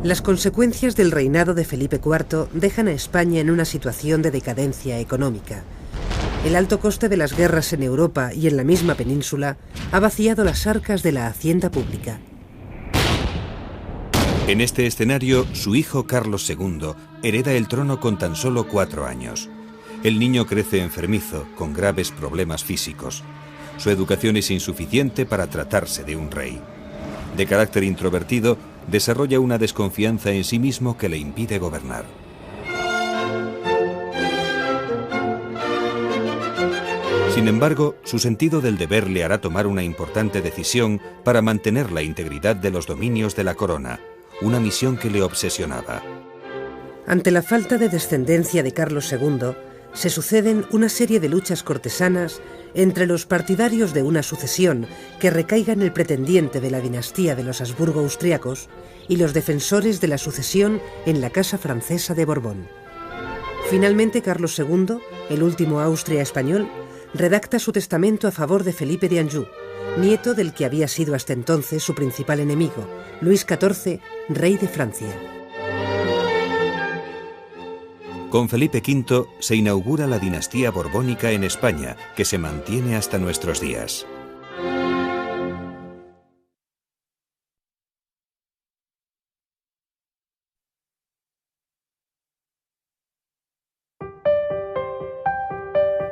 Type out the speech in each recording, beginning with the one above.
Las consecuencias del reinado de Felipe IV dejan a España en una situación de decadencia económica. El alto coste de las guerras en Europa y en la misma península ha vaciado las arcas de la hacienda pública. En este escenario, su hijo Carlos II hereda el trono con tan solo 4 años. El niño crece enfermizo, con graves problemas físicos. Su educación es insuficiente para tratarse de un rey. De carácter introvertido, desarrolla una desconfianza en sí mismo que le impide gobernar. Sin embargo, su sentido del deber le hará tomar una importante decisión para mantener la integridad de los dominios de la corona, una misión que le obsesionaba. Ante la falta de descendencia de Carlos II, se suceden una serie de luchas cortesanas entre los partidarios de una sucesión que recaiga en el pretendiente de la dinastía de los Habsburgo austriacos y los defensores de la sucesión en la Casa Francesa de Borbón. Finalmente, Carlos II, el último Austria español, redacta su testamento a favor de Felipe de Anjou, nieto del que había sido hasta entonces su principal enemigo, Luis XIV, rey de Francia. Con Felipe V se inaugura la dinastía borbónica en España, que se mantiene hasta nuestros días.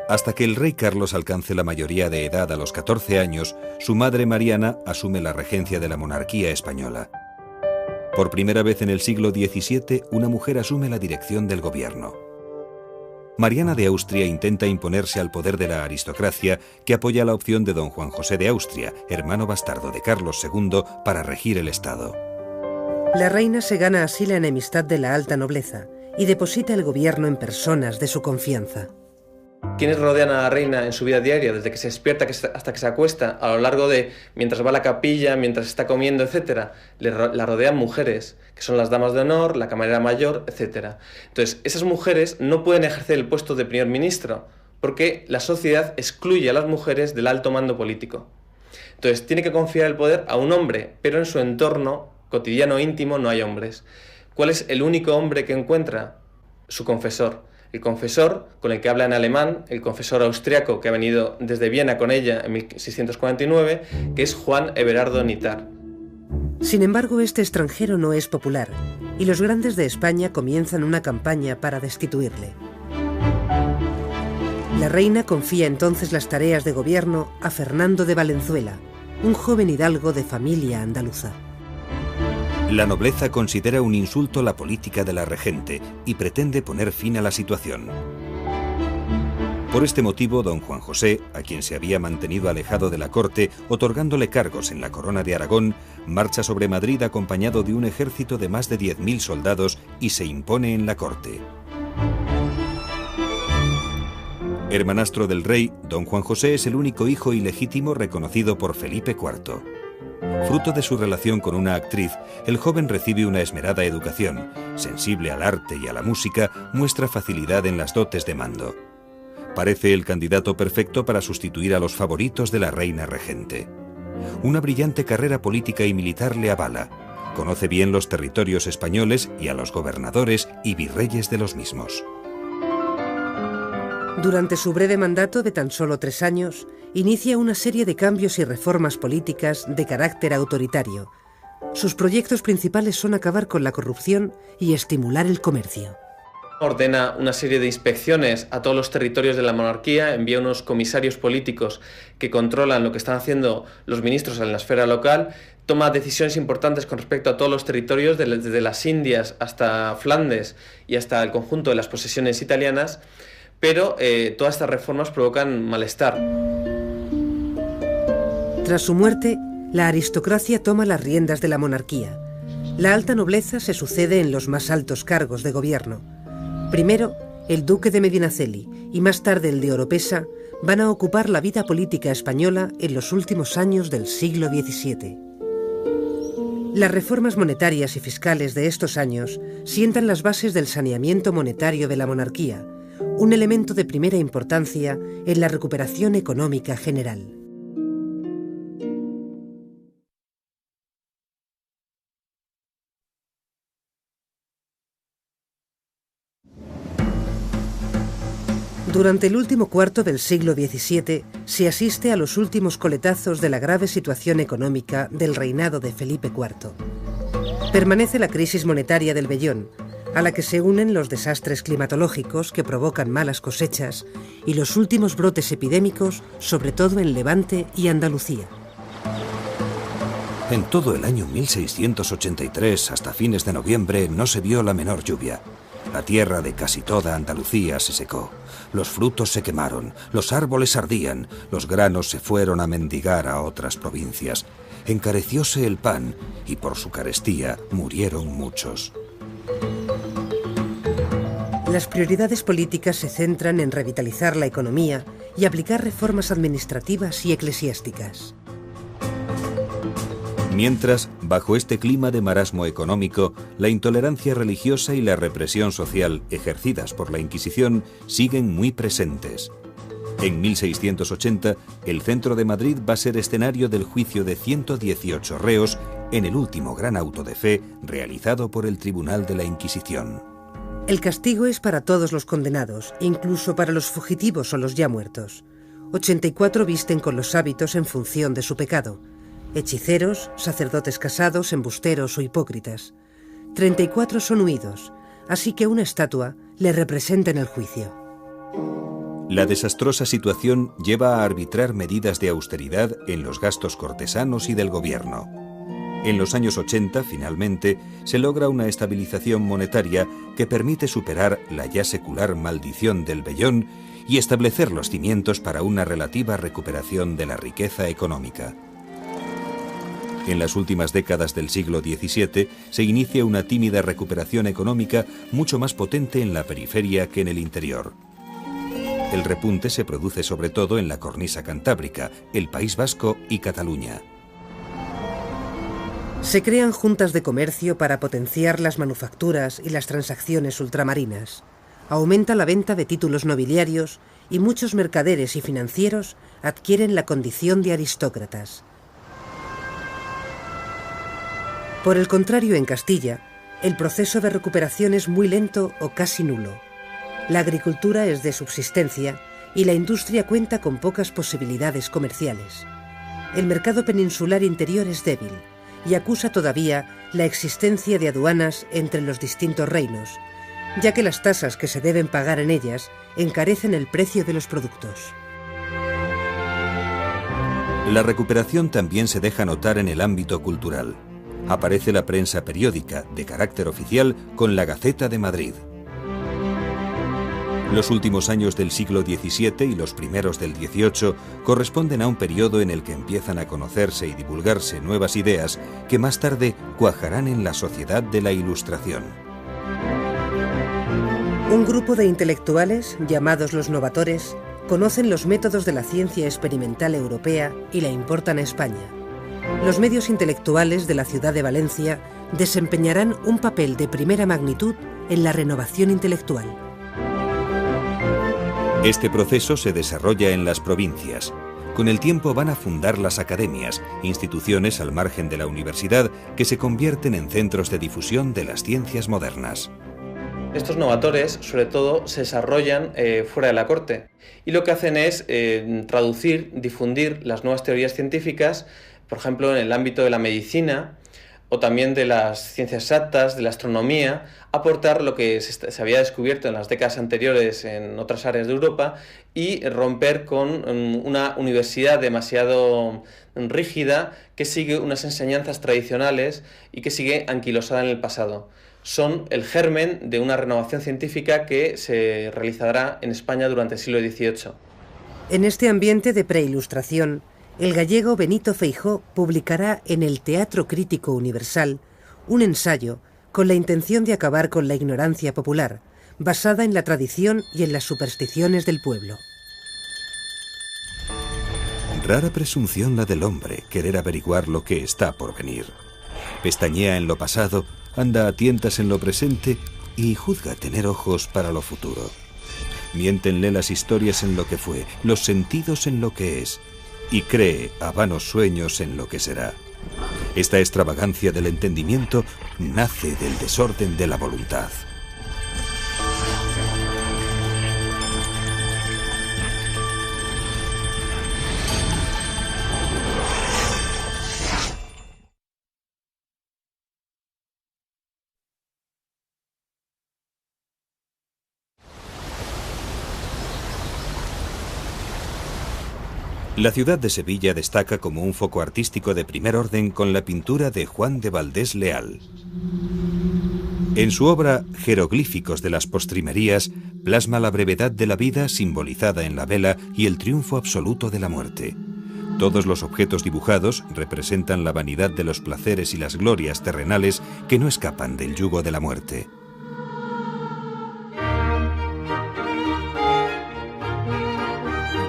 Hasta que el rey Carlos alcance la mayoría de edad a los 14 años, su madre Mariana asume la regencia de la monarquía española. Por primera vez en el siglo XVII, una mujer asume la dirección del gobierno. Mariana de Austria intenta imponerse al poder de la aristocracia, que apoya la opción de don Juan José de Austria, hermano bastardo de Carlos II, para regir el Estado. La reina se gana así la enemistad de la alta nobleza y deposita el gobierno en personas de su confianza. ¿Quiénes rodean a la reina en su vida diaria, desde que se despierta hasta que se acuesta, a lo largo de mientras va a la capilla, mientras está comiendo, etcétera? La rodean mujeres, que son las damas de honor, la camarera mayor, etcétera. Entonces, esas mujeres no pueden ejercer el puesto de primer ministro, porque la sociedad excluye a las mujeres del alto mando político. Entonces, tiene que confiar el poder a un hombre, pero en su entorno cotidiano íntimo no hay hombres. ¿Cuál es el único hombre que encuentra? Su confesor. El confesor con el que habla en alemán, el confesor austriaco que ha venido desde Viena con ella en 1649, que es Juan Everardo Nitar. Sin embargo, este extranjero no es popular, y los grandes de España comienzan una campaña para destituirle. La reina confía entonces las tareas de gobierno a Fernando de Valenzuela, un joven hidalgo de familia andaluza. La nobleza considera un insulto la política de la regente y pretende poner fin a la situación. Por este motivo, don Juan José, a quien se había mantenido alejado de la corte, otorgándole cargos en la corona de Aragón, marcha sobre Madrid acompañado de un ejército de más de 10.000 soldados y se impone en la corte. Hermanastro del rey, don Juan José es el único hijo ilegítimo reconocido por Felipe IV. Fruto de su relación con una actriz, el joven recibe una esmerada educación. Sensible al arte y a la música, muestra facilidad en las dotes de mando. Parece el candidato perfecto para sustituir a los favoritos de la reina regente. Una brillante carrera política y militar le avala. Conoce bien los territorios españoles y a los gobernadores y virreyes de los mismos. Durante su breve mandato de tan solo 3 años, inicia una serie de cambios y reformas políticas de carácter autoritario. Sus proyectos principales son acabar con la corrupción y estimular el comercio. Ordena una serie de inspecciones a todos los territorios de la monarquía, envía unos comisarios políticos que controlan lo que están haciendo los ministros en la esfera local, toma decisiones importantes con respecto a todos los territorios, desde las Indias hasta Flandes y hasta el conjunto de las posesiones italianas, pero todas estas reformas provocan malestar. Tras su muerte, la aristocracia toma las riendas de la monarquía. La alta nobleza se sucede en los más altos cargos de gobierno. Primero, el duque de Medinaceli y más tarde el de Oropesa van a ocupar la vida política española en los últimos años del siglo XVII. Las reformas monetarias y fiscales de estos años sientan las bases del saneamiento monetario de la monarquía, un elemento de primera importancia en la recuperación económica general. Durante el último cuarto del siglo XVII se asiste a los últimos coletazos de la grave situación económica del reinado de Felipe IV. Permanece la crisis monetaria del vellón, a la que se unen los desastres climatológicos que provocan malas cosechas y los últimos brotes epidémicos, sobre todo en Levante y Andalucía. En todo el año 1683, hasta fines de noviembre, no se vio la menor lluvia. La tierra de casi toda Andalucía se secó. Los frutos se quemaron, los árboles ardían, los granos se fueron a mendigar a otras provincias. Encarecióse el pan y por su carestía murieron muchos. Las prioridades políticas se centran en revitalizar la economía y aplicar reformas administrativas y eclesiásticas. Mientras, bajo este clima de marasmo económico, la intolerancia religiosa y la represión social ejercidas por la Inquisición siguen muy presentes. En 1680, el centro de Madrid va a ser escenario del juicio de 118 reos en el último gran auto de fe realizado por el Tribunal de la Inquisición. El castigo es para todos los condenados, incluso para los fugitivos o los ya muertos. 84 visten con los hábitos en función de su pecado. Hechiceros, sacerdotes casados, embusteros o hipócritas. 34 son huidos, así que una estatua le representa en el juicio. La desastrosa situación lleva a arbitrar medidas de austeridad en los gastos cortesanos y del gobierno. En los años 80, finalmente, se logra una estabilización monetaria que permite superar la ya secular maldición del vellón y establecer los cimientos para una relativa recuperación de la riqueza económica. En las últimas décadas del siglo XVII se inicia una tímida recuperación económica mucho más potente en la periferia que en el interior. El repunte se produce sobre todo en la cornisa cantábrica, el País Vasco y Cataluña. Se crean juntas de comercio para potenciar las manufacturas y las transacciones ultramarinas. Aumenta la venta de títulos nobiliarios y muchos mercaderes y financieros adquieren la condición de aristócratas. Por el contrario, en Castilla, el proceso de recuperación es muy lento o casi nulo. La agricultura es de subsistencia y la industria cuenta con pocas posibilidades comerciales. El mercado peninsular interior es débil y acusa todavía la existencia de aduanas entre los distintos reinos, ya que las tasas que se deben pagar en ellas encarecen el precio de los productos. La recuperación también se deja notar en el ámbito cultural. Aparece la prensa periódica, de carácter oficial, con la Gaceta de Madrid. Los últimos años del siglo XVII y los primeros del XVIII corresponden a un periodo en el que empiezan a conocerse y divulgarse nuevas ideas que más tarde cuajarán en la sociedad de la Ilustración. Un grupo de intelectuales, llamados los novatores, conocen los métodos de la ciencia experimental europea y la importan a España. Los medios intelectuales de la ciudad de Valencia desempeñarán un papel de primera magnitud en la renovación intelectual. Este proceso se desarrolla en las provincias. Con el tiempo van a fundar las academias, instituciones al margen de la universidad que se convierten en centros de difusión de las ciencias modernas. Estos novatores, sobre todo, se desarrollan fuera de la corte y lo que hacen es traducir, difundir las nuevas teorías científicas, por ejemplo, en el ámbito de la medicina o también de las ciencias exactas, de la astronomía, aportar lo que se había descubierto en las décadas anteriores en otras áreas de Europa y romper con una universidad demasiado rígida que sigue unas enseñanzas tradicionales y que sigue anquilosada en el pasado. Son el germen de una renovación científica que se realizará en España durante el siglo XVIII. En este ambiente de preilustración, el gallego Benito Feijóo publicará en el Teatro Crítico Universal un ensayo con la intención de acabar con la ignorancia popular, basada en la tradición y en las supersticiones del pueblo. Rara presunción la del hombre, querer averiguar lo que está por venir. Pestañea en lo pasado, anda a tientas en lo presente y juzga tener ojos para lo futuro. Miéntenle las historias en lo que fue, los sentidos en lo que es, y cree a vanos sueños en lo que será. Esta extravagancia del entendimiento nace del desorden de la voluntad. La ciudad de Sevilla destaca como un foco artístico de primer orden con la pintura de Juan de Valdés Leal. En su obra Jeroglíficos de las postrimerías, plasma la brevedad de la vida simbolizada en la vela y el triunfo absoluto de la muerte. Todos los objetos dibujados representan la vanidad de los placeres y las glorias terrenales que no escapan del yugo de la muerte.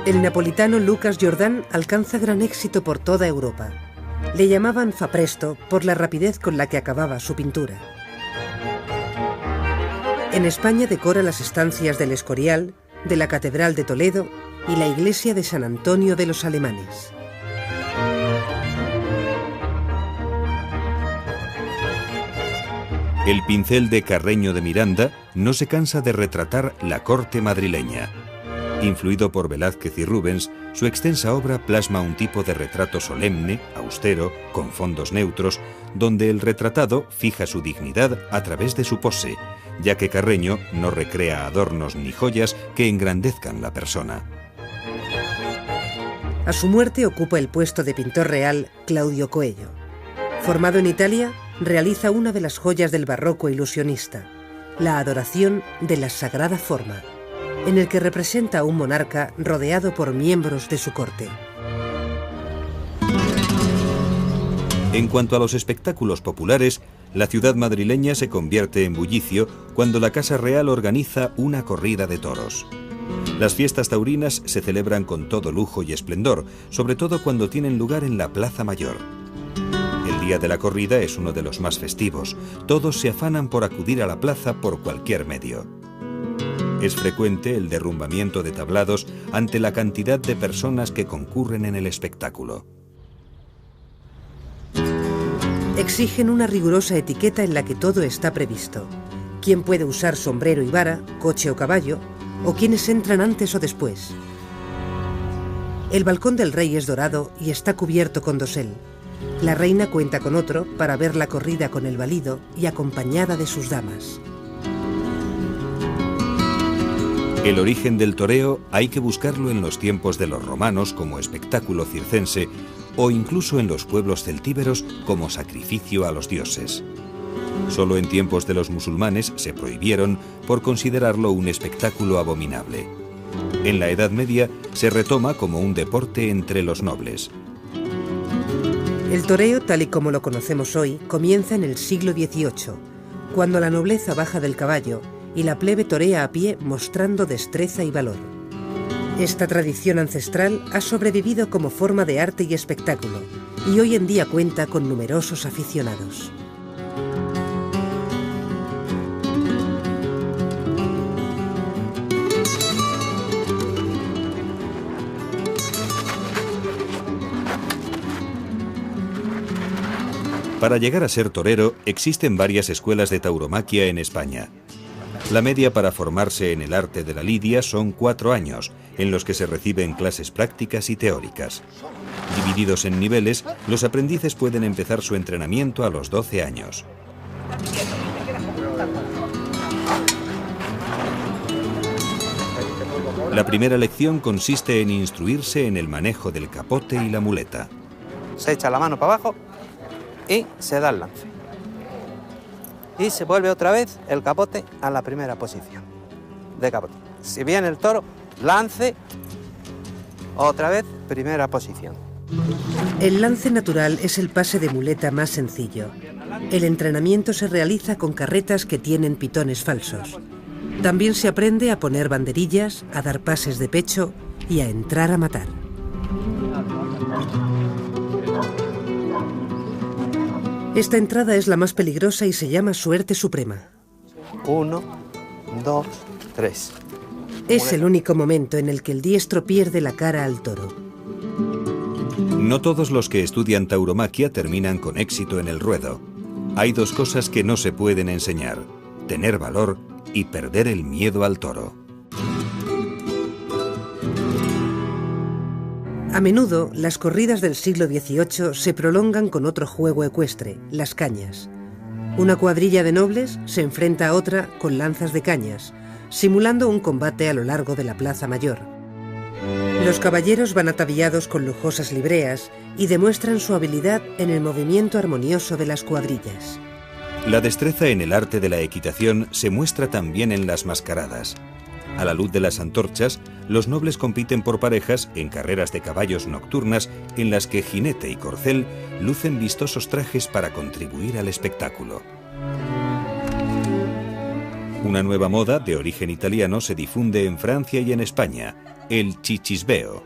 El napolitano Lucas Jordán alcanza gran éxito por toda Europa. Le llamaban fa presto por la rapidez con la que acababa su pintura. En España decora las estancias del Escorial, de la Catedral de Toledo y la iglesia de San Antonio de los Alemanes. El pincel de Carreño de Miranda no se cansa de retratar la corte madrileña. Influido por Velázquez y Rubens, su extensa obra plasma un tipo de retrato solemne, austero, con fondos neutros, donde el retratado fija su dignidad a través de su pose, ya que Carreño no recrea adornos ni joyas que engrandezcan la persona. A su muerte ocupa el puesto de pintor real Claudio Coello. Formado en Italia, realiza una de las joyas del barroco ilusionista, la Adoración de la Sagrada Forma, en el que representa a un monarca rodeado por miembros de su corte. En cuanto a los espectáculos populares, la ciudad madrileña se convierte en bullicio cuando la Casa Real organiza una corrida de toros. Las fiestas taurinas se celebran con todo lujo y esplendor, sobre todo cuando tienen lugar en la Plaza Mayor. El día de la corrida es uno de los más festivos. Todos se afanan por acudir a la plaza por cualquier medio. Es frecuente el derrumbamiento de tablados ante la cantidad de personas que concurren en el espectáculo. Exigen una rigurosa etiqueta en la que todo está previsto. Quién puede usar sombrero y vara, coche o caballo, o quiénes entran antes o después. El balcón del rey es dorado y está cubierto con dosel. La reina cuenta con otro para ver la corrida con el valido y acompañada de sus damas. El origen del toreo hay que buscarlo en los tiempos de los romanos como espectáculo circense o incluso en los pueblos celtíberos como sacrificio a los dioses. Solo en tiempos de los musulmanes se prohibieron por considerarlo un espectáculo abominable. En la Edad Media se retoma como un deporte entre los nobles. El toreo, tal y como lo conocemos hoy, comienza en el siglo XVIII, cuando la nobleza baja del caballo y la plebe torea a pie mostrando destreza y valor. Esta tradición ancestral ha sobrevivido como forma de arte y espectáculo, y hoy en día cuenta con numerosos aficionados. Para llegar a ser torero existen varias escuelas de tauromaquia en España. La media para formarse en el arte de la lidia son 4 años, en los que se reciben clases prácticas y teóricas. Divididos en niveles, los aprendices pueden empezar su entrenamiento a los 12 años. La primera lección consiste en instruirse en el manejo del capote y la muleta. Se echa la mano para abajo y se da el lance. Y se vuelve otra vez el capote a la primera posición de capote. Si viene el toro, lance, otra vez primera posición. El lance natural es el pase de muleta más sencillo. El entrenamiento se realiza con carretas que tienen pitones falsos. También se aprende a poner banderillas, a dar pases de pecho y a entrar a matar. Esta entrada es la más peligrosa y se llama suerte suprema. 1, 2, 3. Es el único momento en el que el diestro pierde la cara al toro. No todos los que estudian tauromaquia terminan con éxito en el ruedo. Hay 2 cosas que no se pueden enseñar: tener valor y perder el miedo al toro. A menudo, las corridas del siglo XVIII se prolongan con otro juego ecuestre, las cañas. Una cuadrilla de nobles se enfrenta a otra con lanzas de cañas, simulando un combate a lo largo de la Plaza Mayor. Los caballeros van ataviados con lujosas libreas y demuestran su habilidad en el movimiento armonioso de las cuadrillas. La destreza en el arte de la equitación se muestra también en las mascaradas. A la luz de las antorchas, los nobles compiten por parejas en carreras de caballos nocturnas en las que jinete y corcel lucen vistosos trajes para contribuir al espectáculo. Una nueva moda de origen italiano se difunde en Francia y en España, el chichisbeo.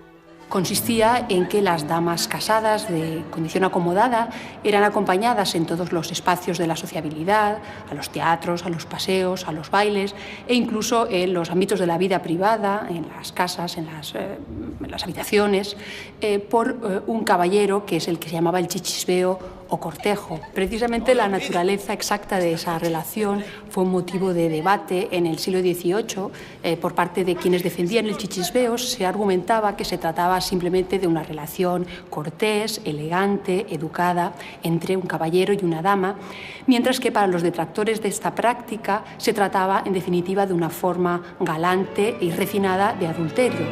Consistía en que las damas casadas de condición acomodada eran acompañadas en todos los espacios de la sociabilidad, a los teatros, a los paseos, a los bailes e incluso en los ámbitos de la vida privada, en las casas, en las habitaciones, por un caballero que es el que se llamaba el chichisbeo o cortejo. Precisamente la naturaleza exacta de esa relación fue un motivo de debate en el siglo XVIII por parte de quienes defendían el chichisbeo. Se argumentaba que se trataba simplemente de una relación cortés, elegante, educada entre un caballero y una dama, mientras que para los detractores de esta práctica se trataba en definitiva de una forma galante y refinada de adulterio.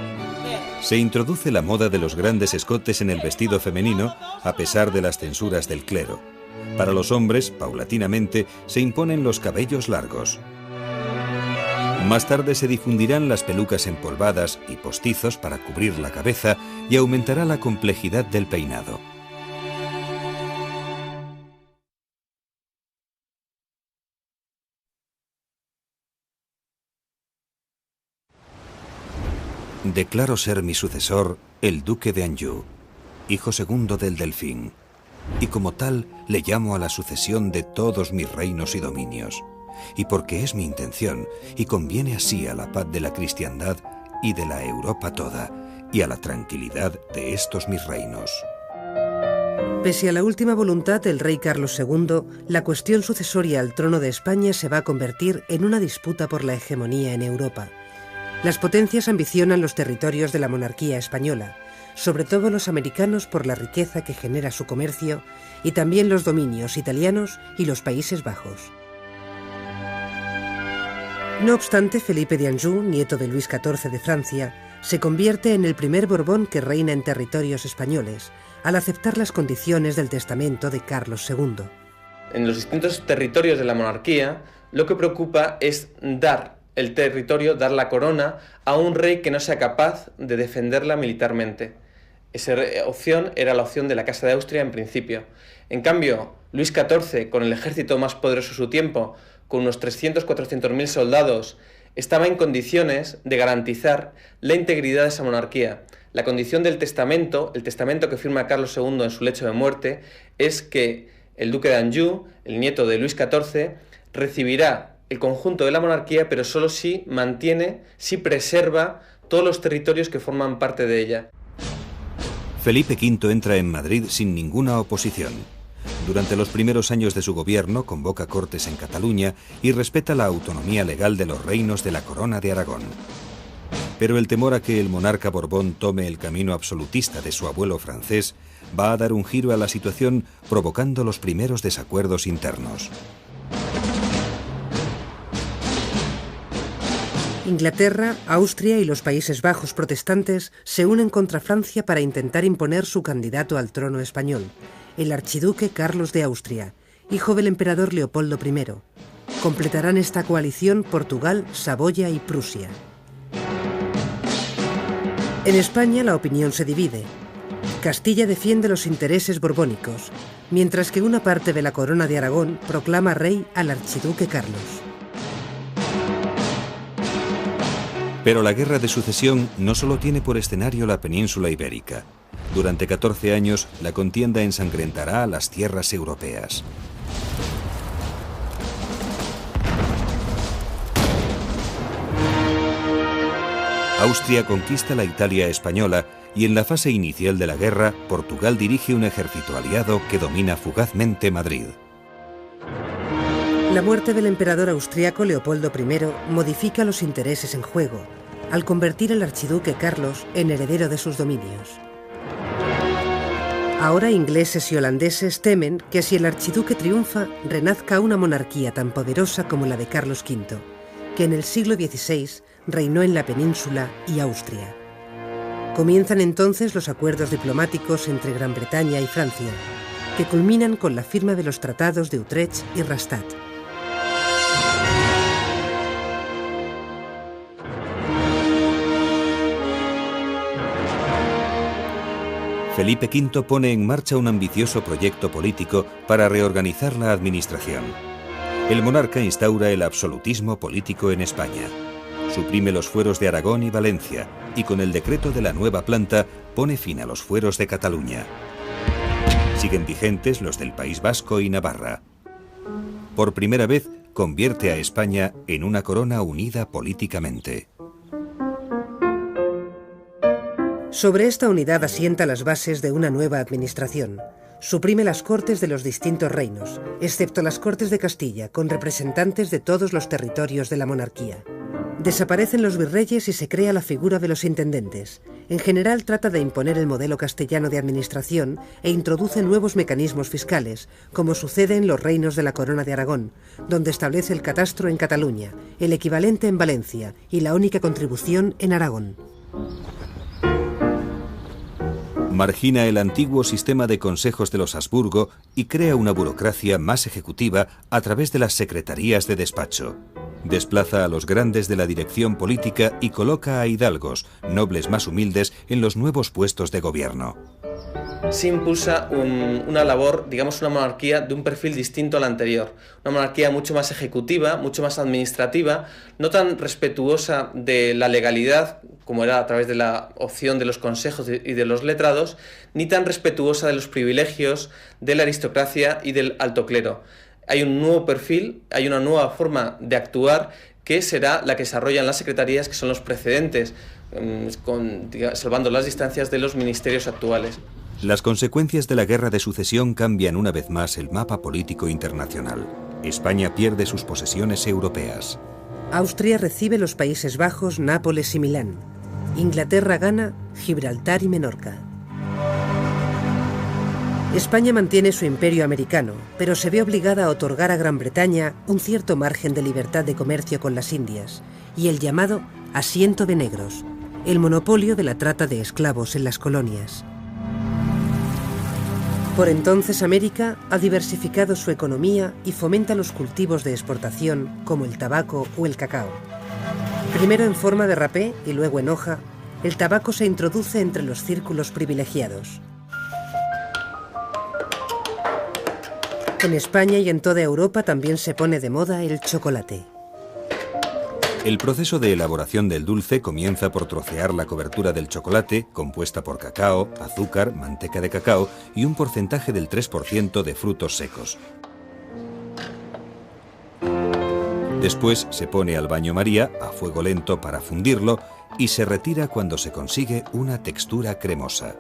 Se introduce la moda de los grandes escotes en el vestido femenino a pesar de las censuras del clero. Para los hombres, paulatinamente, se imponen los cabellos largos. Más tarde se difundirán las pelucas empolvadas y postizos para cubrir la cabeza y aumentará la complejidad del peinado. Declaro ser mi sucesor el duque de Anjou, hijo segundo del Delfín, y como tal le llamo a la sucesión de todos mis reinos y dominios, y porque es mi intención y conviene así a la paz de la cristiandad y de la Europa toda, y a la tranquilidad de estos mis reinos. Pese a la última voluntad del rey Carlos II, la cuestión sucesoria al trono de España se va a convertir en una disputa por la hegemonía en Europa. Las potencias ambicionan los territorios de la monarquía española, sobre todo los americanos por la riqueza que genera su comercio y también los dominios italianos y los Países Bajos. No obstante, Felipe de Anjou, nieto de Luis XIV de Francia, se convierte en el primer Borbón que reina en territorios españoles, al aceptar las condiciones del testamento de Carlos II. En los distintos territorios de la monarquía, lo que preocupa es dar el territorio, dar la corona a un rey que no sea capaz de defenderla militarmente. Esa opción era la opción de la Casa de Austria en principio. En cambio, Luis XIV, con el ejército más poderoso de su tiempo, con unos 300-400.000 soldados, estaba en condiciones de garantizar la integridad de esa monarquía. La condición del testamento, el testamento que firma Carlos II en su lecho de muerte, es que el duque de Anjou, el nieto de Luis XIV, recibirá el conjunto de la monarquía, pero solo si mantiene, si preserva todos los territorios que forman parte de ella. Felipe V entra en Madrid sin ninguna oposición. Durante los primeros años de su gobierno convoca cortes en Cataluña y respeta la autonomía legal de los reinos de la Corona de Aragón. Pero el temor a que el monarca Borbón tome el camino absolutista de su abuelo francés va a dar un giro a la situación, provocando los primeros desacuerdos internos. Inglaterra, Austria y los Países Bajos protestantes se unen contra Francia para intentar imponer su candidato al trono español, el archiduque Carlos de Austria, hijo del emperador Leopoldo I. Completarán esta coalición Portugal, Saboya y Prusia. En España la opinión se divide. Castilla defiende los intereses borbónicos, mientras que una parte de la corona de Aragón proclama rey al archiduque Carlos. Pero la guerra de sucesión no solo tiene por escenario la península ibérica. Durante 14 años, la contienda ensangrentará a las tierras europeas. Austria conquista la Italia española y en la fase inicial de la guerra, Portugal dirige un ejército aliado que domina fugazmente Madrid. La muerte del emperador austriaco Leopoldo I modifica los intereses en juego, al convertir al archiduque Carlos en heredero de sus dominios. Ahora ingleses y holandeses temen que si el archiduque triunfa, renazca una monarquía tan poderosa como la de Carlos V, que en el siglo XVI reinó en la península y Austria. Comienzan entonces los acuerdos diplomáticos entre Gran Bretaña y Francia, que culminan con la firma de los tratados de Utrecht y Rastatt. Felipe V pone en marcha un ambicioso proyecto político para reorganizar la administración. El monarca instaura el absolutismo político en España. Suprime los fueros de Aragón y Valencia y con el decreto de la nueva planta pone fin a los fueros de Cataluña. Siguen vigentes los del País Vasco y Navarra. Por primera vez convierte a España en una corona unida políticamente. Sobre esta unidad asienta las bases de una nueva administración. Suprime las cortes de los distintos reinos, excepto las Cortes de Castilla, con representantes de todos los territorios de la monarquía. Desaparecen los virreyes y se crea la figura de los intendentes. En general trata de imponer el modelo castellano de administración e introduce nuevos mecanismos fiscales, como sucede en los reinos de la Corona de Aragón, donde establece el catastro en Cataluña, el equivalente en Valencia y la única contribución en Aragón. Margina el antiguo sistema de consejos de los Habsburgo y crea una burocracia más ejecutiva a través de las secretarías de despacho. Desplaza a los grandes de la dirección política y coloca a hidalgos, nobles más humildes, en los nuevos puestos de gobierno. Se impulsa una labor, digamos una monarquía de un perfil distinto al anterior. Una monarquía mucho más ejecutiva, mucho más administrativa, no tan respetuosa de la legalidad, como era a través de la opción de los consejos y de los letrados, ni tan respetuosa de los privilegios de la aristocracia y del alto clero. Hay un nuevo perfil, hay una nueva forma de actuar que será la que desarrollan las secretarías, que son los precedentes, salvando las distancias de los ministerios actuales. Las consecuencias de la Guerra de Sucesión cambian una vez más el mapa político internacional. España pierde sus posesiones europeas. Austria recibe los Países Bajos, Nápoles y Milán. Inglaterra gana Gibraltar y Menorca. España mantiene su imperio americano, pero se ve obligada a otorgar a Gran Bretaña un cierto margen de libertad de comercio con las Indias y el llamado asiento de negros, el monopolio de la trata de esclavos en las colonias. Por entonces América ha diversificado su economía y fomenta los cultivos de exportación como el tabaco o el cacao. Primero en forma de rapé y luego en hoja, el tabaco se introduce entre los círculos privilegiados. En España y en toda Europa también se pone de moda el chocolate. El proceso de elaboración del dulce comienza por trocear la cobertura del chocolate, compuesta por cacao, azúcar, manteca de cacao y un porcentaje del 3% de frutos secos. Después se pone al baño María a fuego lento para fundirlo y se retira cuando se consigue una textura cremosa.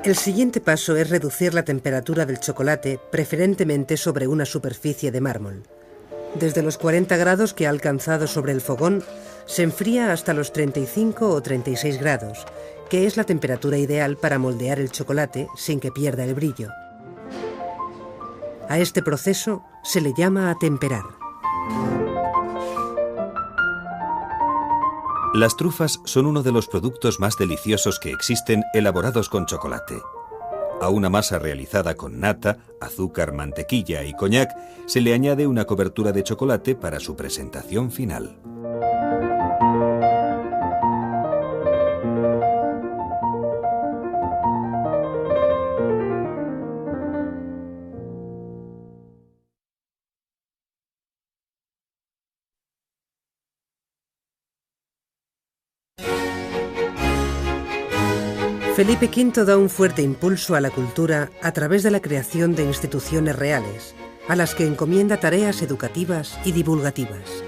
El siguiente paso es reducir la temperatura del chocolate, preferentemente sobre una superficie de mármol. Desde los 40 grados que ha alcanzado sobre el fogón, se enfría hasta los 35 o 36 grados, que es la temperatura ideal para moldear el chocolate sin que pierda el brillo. A este proceso se le llama atemperar. Las trufas son uno de los productos más deliciosos que existen elaborados con chocolate. A una masa realizada con nata, azúcar, mantequilla y coñac se le añade una cobertura de chocolate para su presentación final. Felipe V da un fuerte impulso a la cultura a través de la creación de instituciones reales, a las que encomienda tareas educativas y divulgativas.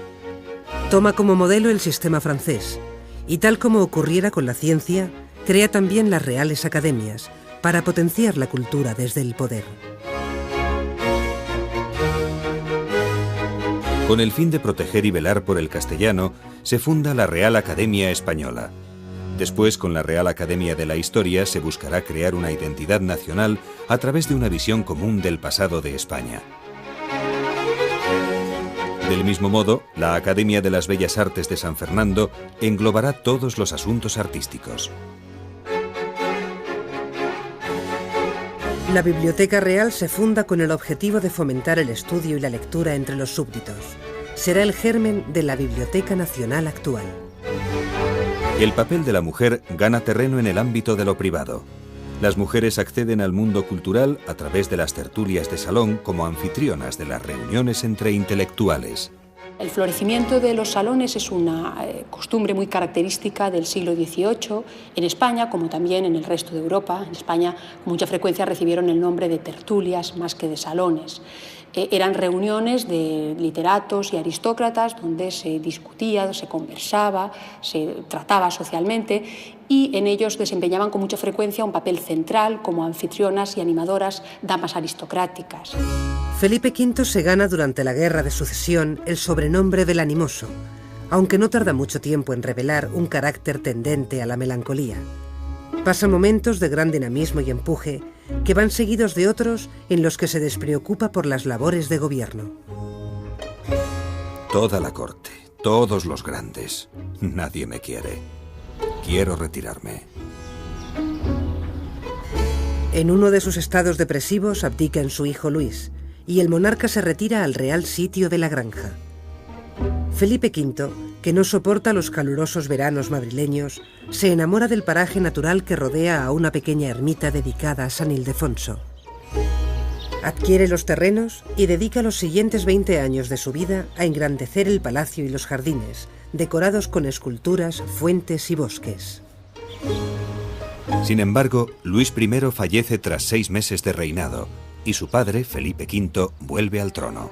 Toma como modelo el sistema francés, y tal como ocurriera con la ciencia, crea también las reales academias, para potenciar la cultura desde el poder. Con el fin de proteger y velar por el castellano, se funda la Real Academia Española. Después, con la Real Academia de la Historia, se buscará crear una identidad nacional a través de una visión común del pasado de España. Del mismo modo, la Academia de las Bellas Artes de San Fernando englobará todos los asuntos artísticos. La Biblioteca Real se funda con el objetivo de fomentar el estudio y la lectura entre los súbditos. Será el germen de la Biblioteca Nacional actual. El papel de la mujer gana terreno en el ámbito de lo privado. Las mujeres acceden al mundo cultural a través de las tertulias de salón como anfitrionas de las reuniones entre intelectuales. El florecimiento de los salones es una costumbre muy característica del siglo XVIII en España, como también en el resto de Europa. En España, con mucha frecuencia recibieron el nombre de tertulias más que de salones. Eran reuniones de literatos y aristócratas donde se discutía, se conversaba, se trataba socialmente y en ellos desempeñaban con mucha frecuencia un papel central como anfitrionas y animadoras damas aristocráticas. Felipe V se gana durante la Guerra de Sucesión el sobrenombre del Animoso, aunque no tarda mucho tiempo en revelar un carácter tendente a la melancolía. Pasa momentos de gran dinamismo y empuje que van seguidos de otros en los que se despreocupa por las labores de gobierno. Toda la corte, todos los grandes. Nadie me quiere. Quiero retirarme. En uno de sus estados depresivos abdica en su hijo Luis, y el monarca se retira al Real Sitio de la Granja. Felipe V, que no soporta los calurosos veranos madrileños, se enamora del paraje natural que rodea a una pequeña ermita dedicada a San Ildefonso. Adquiere los terrenos y dedica los siguientes 20 años de su vida a engrandecer el palacio y los jardines, decorados con esculturas, fuentes y bosques. Sin embargo, Luis I fallece tras 6 meses de reinado y su padre, Felipe V, vuelve al trono.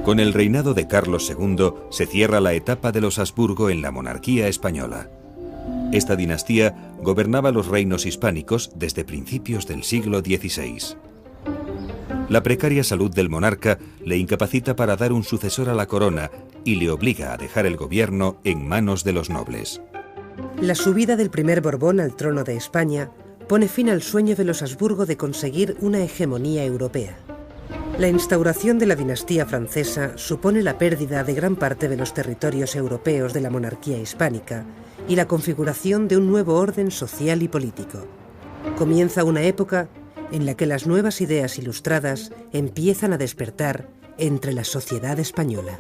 Con el reinado de Carlos II se cierra la etapa de los Habsburgo en la monarquía española. Esta dinastía gobernaba los reinos hispánicos desde principios del siglo XVI. La precaria salud del monarca le incapacita para dar un sucesor a la corona y le obliga a dejar el gobierno en manos de los nobles. La subida del primer Borbón al trono de España pone fin al sueño de los Habsburgo de conseguir una hegemonía europea. La instauración de la dinastía francesa supone la pérdida de gran parte de los territorios europeos de la monarquía hispánica y la configuración de un nuevo orden social y político. Comienza una época en la que las nuevas ideas ilustradas empiezan a despertar entre la sociedad española.